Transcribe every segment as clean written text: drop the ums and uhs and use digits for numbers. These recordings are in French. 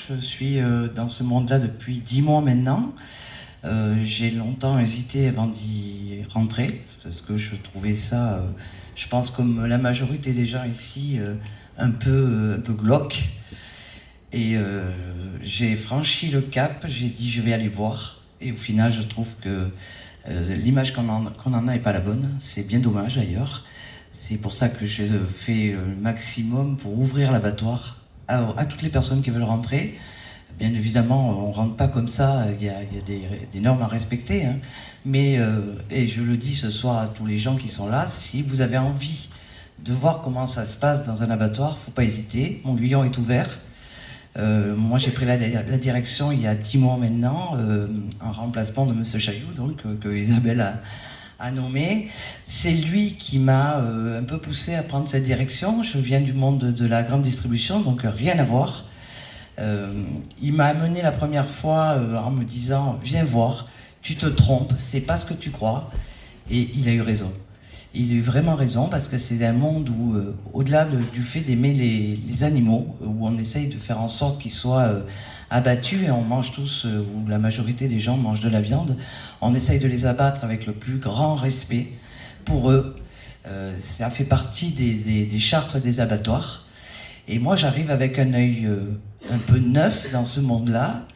Je suis dans ce monde-là depuis 10 mois maintenant. J'ai longtemps hésité avant d'y rentrer, parce que je trouvais ça, je pense comme la majorité des gens ici, un peu glauque. Et j'ai franchi le cap, j'ai dit je vais aller voir. Et au final, je trouve que l'image qu'on en a n'est pas la bonne. C'est bien dommage d'ailleurs. C'est pour ça que je fais le maximum pour ouvrir l'abattoir à toutes les personnes qui veulent rentrer. Bien évidemment, on ne rentre pas comme ça, il y a des normes à respecter. Hein. Mais, et je le dis ce soir à tous les gens qui sont là, si vous avez envie de voir comment ça se passe dans un abattoir, il ne faut pas hésiter. Mon Guyon est ouvert. Moi, j'ai pris la direction il y a 10 mois maintenant, en remplacement de M. Chailloux, donc, que Isabelle a nommé. C'est lui qui m'a un peu poussé à prendre cette direction. Je viens du monde de la grande distribution, donc rien à voir. Il m'a amené la première fois en me disant « Viens voir, tu te trompes, c'est pas ce que tu crois ». Et il a eu raison. Il a eu vraiment raison parce que c'est un monde où, au-delà du fait d'aimer les animaux, où on essaye de faire en sorte qu'ils soient abattus, et on mange tous, ou la majorité des gens mangent de la viande, on essaye de les abattre avec le plus grand respect pour eux. Ça fait partie des chartes des abattoirs. Et moi, j'arrive avec un œil un peu neuf dans ce monde-là.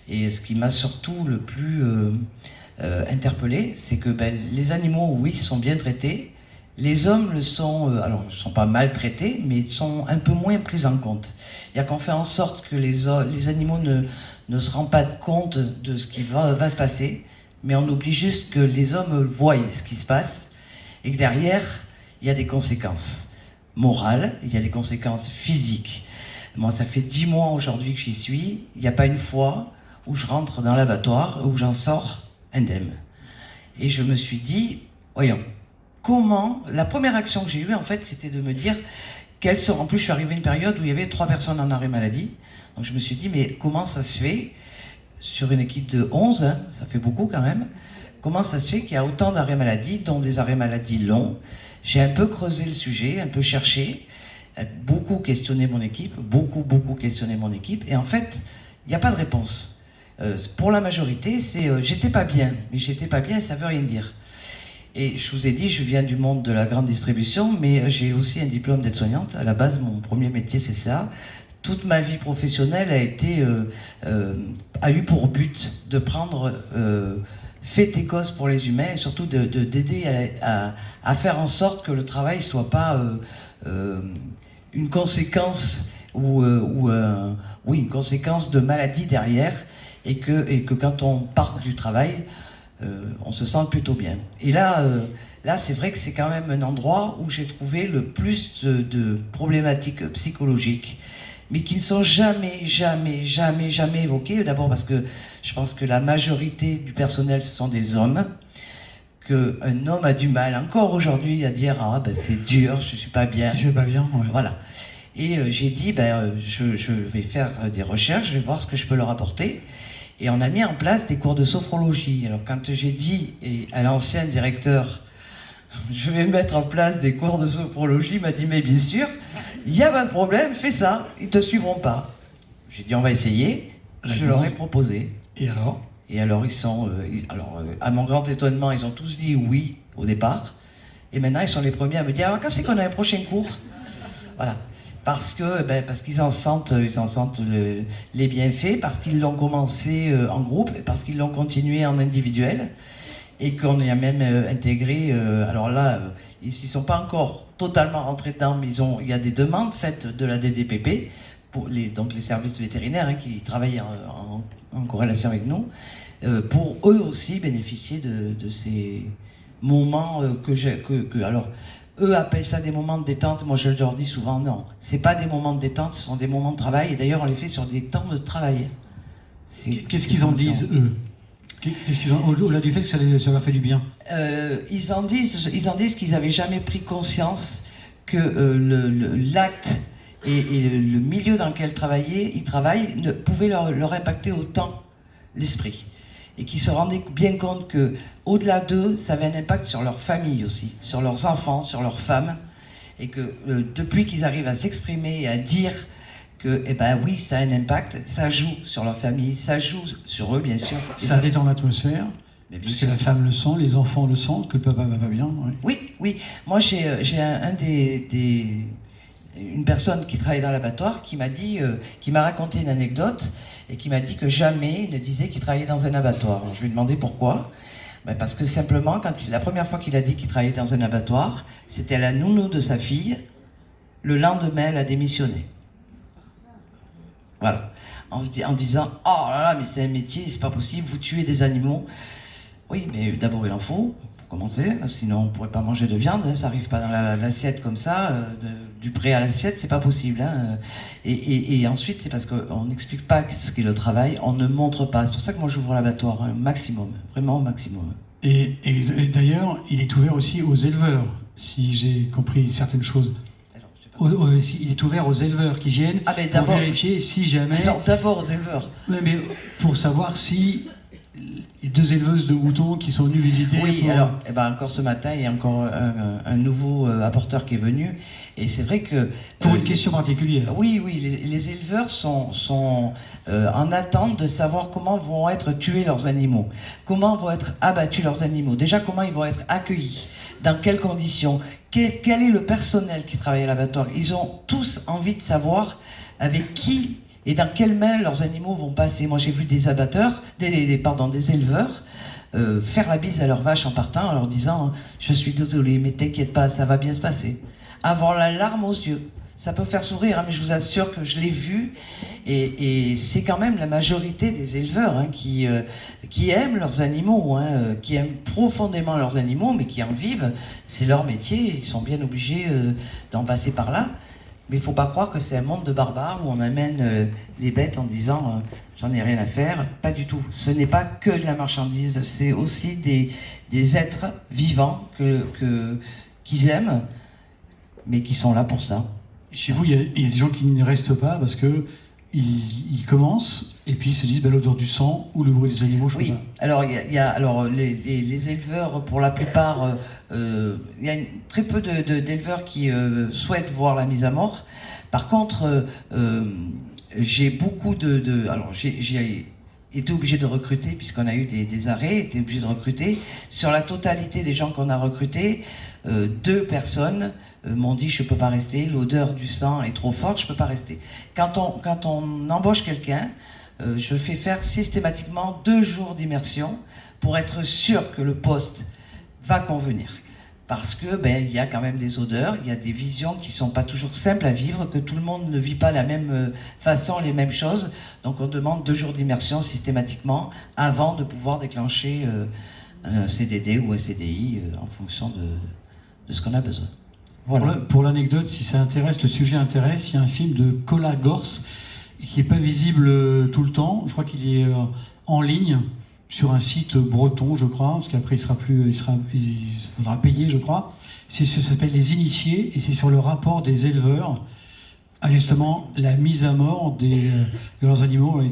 Et ce qui m'a surtout le plus interpellé, c'est que les animaux, oui, sont bien traités. Les hommes le sont, alors ils ne sont pas maltraités, mais ils sont un peu moins pris en compte. Il y a qu'on fait en sorte que les animaux ne se rendent pas compte de ce qui va se passer, mais on oublie juste que les hommes voient ce qui se passe et que derrière, il y a des conséquences morales, il y a des conséquences physiques. Moi, ça fait 10 mois aujourd'hui que j'y suis, il n'y a pas une fois où je rentre dans l'abattoir, où j'en sors indemne. Et je me suis dit, voyons, comment, la première action que j'ai eue, en fait, c'était de me dire, en plus, je suis arrivé à une période où il y avait 3 personnes en arrêt maladie. Donc je me suis dit, mais comment ça se fait, sur une équipe de 11, hein, ça fait beaucoup quand même, comment ça se fait qu'il y a autant d'arrêts maladie, dont des arrêts maladie longs? J'ai un peu creusé le sujet, un peu cherché, beaucoup questionné mon équipe, beaucoup questionné mon équipe, et en fait, il n'y a pas de réponse. Pour la majorité, c'est j'étais pas bien, mais j'étais pas bien, ça veut rien dire. Et je vous ai dit, je viens du monde de la grande distribution, mais j'ai aussi un diplôme d'aide-soignante. À la base, mon premier métier, c'est ça. Toute ma vie professionnelle a eu pour but de prendre fait et cause pour les humains, et surtout d'aider à faire en sorte que le travail soit pas une conséquence oui, une conséquence de maladie derrière, et que quand on part du travail, on se sent plutôt bien. Et là, c'est vrai que c'est quand même un endroit où j'ai trouvé le plus de problématiques psychologiques, mais qui ne sont jamais évoquées. D'abord parce que je pense que la majorité du personnel, ce sont des hommes, qu'un homme a du mal encore aujourd'hui à dire « Ah, ben c'est dur, je suis pas bien ». Je vais pas bien, ouais. Voilà. Et j'ai dit, je vais faire des recherches, je vais voir ce que je peux leur apporter. Et on a mis en place des cours de sophrologie. Alors quand j'ai dit à l'ancien directeur, je vais mettre en place des cours de sophrologie, il m'a dit, mais bien sûr, il n'y a pas de problème, fais ça, ils ne te suivront pas. J'ai dit, on va essayer, je leur ai proposé. Et alors ? Et alors, à mon grand étonnement, ils ont tous dit oui au départ. Et maintenant, ils sont les premiers à me dire, alors quand c'est qu'on a un prochain cours ? Voilà. Parce qu'ils en sentent les bienfaits, parce qu'ils l'ont commencé en groupe, parce qu'ils l'ont continué en individuel, et qu'on y a même intégré, alors là, ils ne sont pas encore totalement rentrés dedans, mais il y a des demandes faites de la DDPP, donc les services vétérinaires qui travaillent en corrélation avec nous, pour eux aussi bénéficier de ces moments alors, eux appellent ça des moments de détente. Moi, je leur dis souvent non. C'est pas des moments de détente, ce sont des moments de travail. Et d'ailleurs, on les fait sur des temps de travail. Qu'est-ce qu'ils en disent, eux ? Qu'est-ce qu'ils ont, au-delà du fait que ça leur fait du bien ? Ils en disent qu'ils n'avaient jamais pris conscience que l'acte et le milieu dans lequel ils travaillent ne pouvaient leur impacter autant l'esprit. Et qui se rendaient bien compte que, au-delà d'eux, ça avait un impact sur leur famille aussi, sur leurs enfants, sur leurs femmes, et que depuis qu'ils arrivent à s'exprimer et à dire que, eh ben oui, ça a un impact, ça joue sur leur famille, ça joue sur eux, bien sûr. Ça détend l'atmosphère. Mais bien Parce sûr. que la femme le sent, les enfants le sentent, que le papa va pas bien. Ouais. Oui, oui. Moi, j'ai une personne qui travaille dans l'abattoir qui m'a dit, qui m'a raconté une anecdote et qui m'a dit que jamais il ne disait qu'il travaillait dans un abattoir. Alors, je lui ai demandé pourquoi. Ben parce que simplement, la première fois qu'il a dit qu'il travaillait dans un abattoir, c'était la nounou de sa fille. Le lendemain, elle a démissionné. Voilà. En disant, oh là là, mais c'est un métier, c'est pas possible, vous tuez des animaux. Oui, mais d'abord il en faut, pour commencer, sinon on ne pourrait pas manger de viande, hein, ça n'arrive pas dans l'assiette comme ça, du pré à l'assiette, c'est pas possible. Hein, et ensuite, c'est parce qu'on n'explique pas ce qu'est le travail, on ne montre pas. C'est pour ça que moi j'ouvre l'abattoir, hein, maximum, vraiment au maximum. Et d'ailleurs, il est ouvert aussi aux éleveurs, si j'ai compris certaines choses. Il est ouvert aux éleveurs qui viennent pour vérifier si jamais... Alors d'abord aux éleveurs. Oui, mais pour savoir si... Les 2 éleveuses de moutons qui sont venues visiter. Oui, alors, eh ben, encore ce matin, il y a encore un nouveau apporteur qui est venu. Et c'est vrai que... Pour une question particulière. Oui, les éleveurs sont en attente de savoir comment vont être tués leurs animaux. Comment vont être abattus leurs animaux. Déjà, comment ils vont être accueillis. Dans quelles conditions. Quel est le personnel qui travaille à l'abattoir. Ils ont tous envie de savoir avec qui... et dans quelles mains leurs animaux vont passer. Moi, j'ai vu des abatteurs, des éleveurs, faire la bise à leurs vaches en partant, en leur disant « Je suis désolé, mais t'inquiète pas, ça va bien se passer. » Avoir la larme aux yeux. Ça peut faire sourire, hein, mais je vous assure que je l'ai vu. Et c'est quand même la majorité des éleveurs hein, qui aiment leurs animaux, hein, qui aiment profondément leurs animaux, mais qui en vivent. C'est leur métier, ils sont bien obligés d'en passer par là. Mais il ne faut pas croire que c'est un monde de barbares où on amène les bêtes en disant j'en ai rien à faire. Pas du tout. Ce n'est pas que de la marchandise, c'est aussi des êtres vivants qu'ils aiment, mais qui sont là pour ça. Chez vous, il y a des gens qui ne restent pas parce que ils commencent et puis ils se disent l'odeur du sang ou le bruit des animaux, je ne sais pas. Alors, alors les éleveurs, pour la plupart, il y a très peu d'éleveurs qui souhaitent voir la mise à mort. Par contre, j'ai beaucoup alors, j'ai été obligé de recruter, puisqu'on a eu des arrêts, été obligé de recruter. Sur la totalité des gens qu'on a recrutés, 2 personnes m'ont dit je peux pas rester, l'odeur du sang est trop forte, je peux pas rester. Quand on embauche quelqu'un, je fais faire systématiquement 2 jours d'immersion pour être sûr que le poste va convenir. Parce que il y a quand même des odeurs, il y a des visions qui sont pas toujours simples à vivre, que tout le monde ne vit pas la même façon, les mêmes choses. Donc on demande 2 jours d'immersion systématiquement avant de pouvoir déclencher un CDD ou un CDI en fonction de ce qu'on a besoin. Voilà. Pour l'anecdote, si ça intéresse, le sujet intéresse, il y a un film de Cola Gors qui n'est pas visible tout le temps. Je crois qu'il est en ligne sur un site breton, je crois, parce qu'après il faudra payer, je crois. Ça s'appelle Les Initiés et c'est sur le rapport des éleveurs à justement la mise à mort de leurs animaux.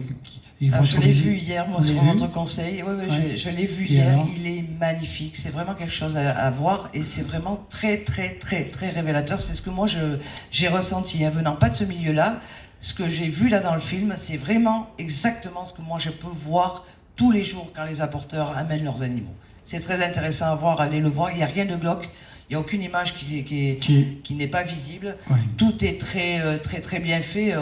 Je l'ai vu hier, moi, sur votre conseil. Oui, ouais. je l'ai vu hier. Il est magnifique. C'est vraiment quelque chose à voir et c'est vraiment très, très, très, très révélateur. C'est ce que moi, j'ai ressenti, hein, venant pas de ce milieu-là. Ce que j'ai vu là dans le film, c'est vraiment exactement ce que moi, je peux voir tous les jours quand les apporteurs amènent leurs animaux. C'est très intéressant à voir, allez le voir. Il n'y a rien de glauque. Il n'y a aucune image qui n'est pas visible. Ouais. Tout est très, très, très bien fait.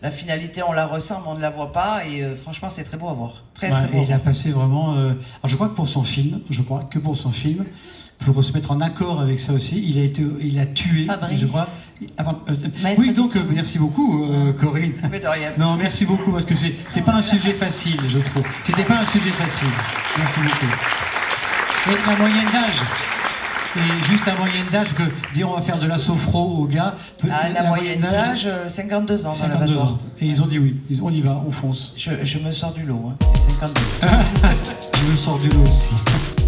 La finalité, on la ressent, mais on ne la voit pas. Et franchement, c'est très beau à voir. Très, très beau. Il a passé vraiment... Alors, je crois que pour son film, pour se mettre en accord avec ça aussi, il a tué, Fabrice. Je crois. Oui, donc merci beaucoup, Corinne. Mais de rien. Non, merci beaucoup, parce que c'est pas un sujet facile, je trouve. C'était pas un sujet facile. Merci beaucoup. Et la moyenne d'âge. Et juste la moyenne d'âge, que dire on va faire de la sophro aux gars. La moyenne d'âge, 52 ans. 52 ans. Et ils ont dit oui, on y va, on fonce. Je me sors du lot, hein. 52. Je me sors du lot aussi.